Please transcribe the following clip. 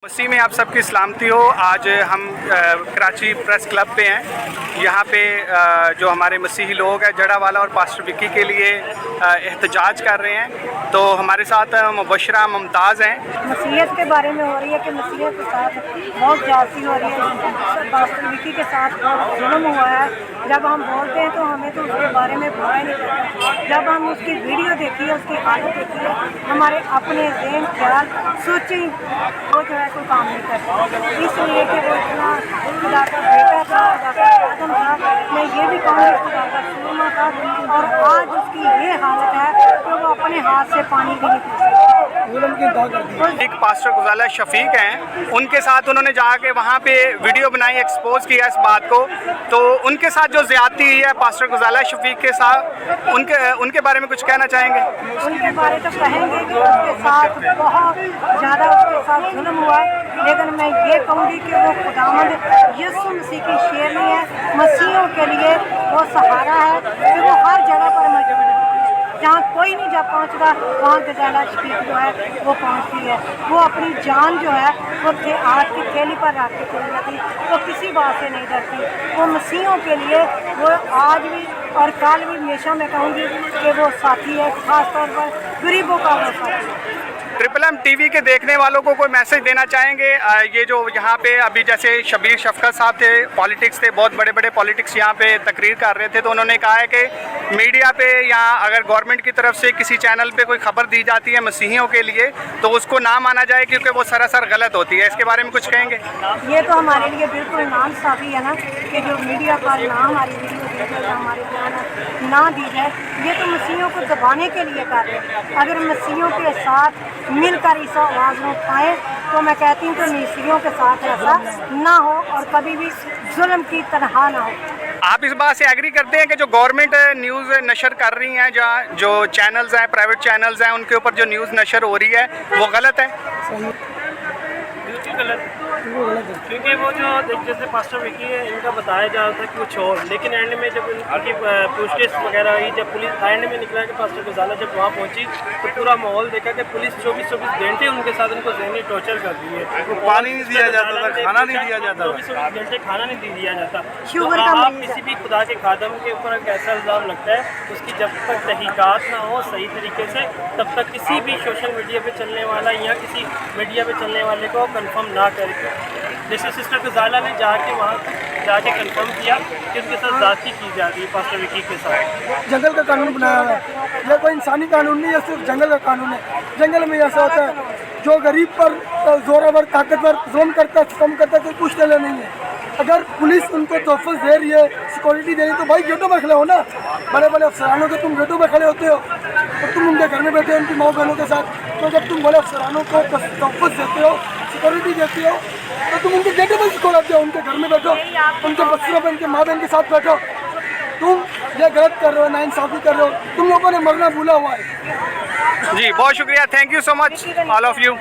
मसीह में आप सबकी सलामती हो। आज हम कराची प्रेस क्लब पे हैं। यहाँ पे जो हमारे मसीही लोग हैं जड़ावाला और पास्टर विक्की के लिए एहतजाज कर रहे हैं। तो हमारे साथ मुबशरा मुमताज़ हैं। मसीहत के बारे में हो रही है कि मसीहत के साथ बहुत जाती हो रही है, पास्टर विक्की के साथ बहुत जुल्म हुआ है। जब हम बोलते हैं तो हमें तो उसके बारे में बुरा ही नहीं लगता। जब हम उसकी वीडियो देखी है, उसकी हालत देखी है, हमारे अपने ज़हन ख्याल सोचे वो जो है कोई काम नहीं करता। इसलिए कि वो इतना खुदा का बेटा था, खुदा का आदम था। मैं ये भी कहूँगी खुदा का सुरमा था, और आज उसकी ये हालत है कि वो अपने हाथ से पानी भी नहीं पी सकता। एक पास्टर गुजाला शफीक हैं, उनके साथ उन्होंने जाके वहाँ पे वीडियो बनाई, एक्सपोज किया इस बात को। तो उनके साथ जो ज़्यादती हुई है पास्टर गुजाला शफीक के साथ, उनके बारे में कुछ कहना चाहेंगे? उनके बारे तो कहेंगे कि उसके साथ बहुत ज़्यादा उसके साथ जुल्म हुआ है, लेकिन मैं ये कहूँगी कि वो खुदावंद यीशु मसीह की शेरनी है। मसीहों के लिए वो सहारा है कि वो हर जगह पर मौजूद है। जहाँ कोई नहीं जा पहुँचता वहाँ गुजाला शफीक जो है वो पहुँचती है। वो अपनी जान जो है वो हाथ की थैली पर रख के चली जाती, वो किसी बात से नहीं डरती। वो मसीहों के लिए वो आज भी और कल भी हमेशा मैं कहूँगी कि वो साथी है, ख़ास तौर पर गरीबों का वो साथी है। ट्रिपल एम टीवी के देखने वालों को कोई मैसेज देना चाहेंगे? ये जो यहाँ पे अभी जैसे शबीर शफकत साहब थे, पॉलिटिक्स थे, बहुत बड़े बड़े पॉलिटिक्स यहाँ पे तकरीर कर रहे थे, तो उन्होंने कहा है कि मीडिया पे या अगर गवर्नमेंट की तरफ से किसी चैनल पे कोई खबर दी जाती है मसीहियों के लिए तो उसको ना माना जाए क्योंकि वो सरासर गलत होती है। इसके बारे में कुछ कहेंगे? ये तो हमारे लिए बिल्कुल नाइंसाफ़ी है ना कि जो मीडिया पर ना हमारी वीडियो दी जाए, हमारे बयान ना दी जाए। ये तो मसीहियों को दबाने के लिए कर रहे हैं। अगर मसीहियों के साथ मिलकर इस आवाज़ में उठाएँ तो मैं कहती हूँ कि मसीहियों के साथ ऐसा ना हो और कभी भी जुल्म की तनहा ना हो। आप इस बात से एग्री करते हैं कि जो गवर्नमेंट न्यूज़ नशर कर रही हैं, जहाँ जो चैनल्स हैं, प्राइवेट चैनल्स हैं, उनके ऊपर जो न्यूज़ नशर हो रही है वो गलत है? बिल्कुल गलत, क्योंकि वो जो जैसे पास्टर विक्की है, इनका बताया जा रहा था कि कुछ और, लेकिन एंड में जब उनकी पूछताछ वगैरह हुई, जब पुलिस एंड में निकला कि पास्टर गुजाला जब वहाँ पहुँची तो पूरा माहौल देखा कि पुलिस 24 घंटे उनके साथ उनको ज़हनी टॉर्चर कर रही है। पानी नहीं दिया जाता था, खाना नहीं दिया जाता, 24 घंटे खाना नहीं दिया जाता। शुगर तो का आप मरीज किसी भी खुदा के खादम के ऊपर एक ऐसा इल्ज़ाम लगता है, उसकी जब तक तहकीकात ना हो सही तरीके से, तब तक किसी भी सोशल मीडिया पे चलने वाला या किसी मीडिया पे चलने वाले को कंफर्म ना करके, जैसे सिस्टर गुजाला ने जाके वहाँ जाके कंफर्म किया कि उनके साथ ज़्यादती की जा रही है पास्टर विक्की के साथ। जंगल का कानून बनाया हुआ है, यह कोई इंसानी कानून नहीं है, सिर्फ जंगल का कानून है। जंगल में ऐसा होता है जो गरीब पर जोरावर ताकतवर जुल्म करता है, कम करता है, कोई कुछ देना नहीं है। अगर पुलिस उनको तोहफ़ दे रही है, सिक्योरिटी दे रही है, तो भाई गेटों में खड़े हो ना। बड़े बड़े अफसरानों के तुम गेटों में खड़े होते हो तो तुम उनके घर में बैठे हो उनकी माँ बहनों के साथ। तो जब तुम बड़े अफसरानों को तोहफ़ देते हो, सिक्योरिटी देते हो, तो तुम उनके गेटों में सिक्योरिटी हो, उनके घर में बैठो, उनके बच्चों पर, उनके माँ बहन के साथ बैठो। तुम ये गलत कर रहे हो, नाइंसाफ़ी कर रहे हो। तुम लोगों ने मरना भूला हुआ है। जी बहुत शुक्रिया, thank you so much all of you.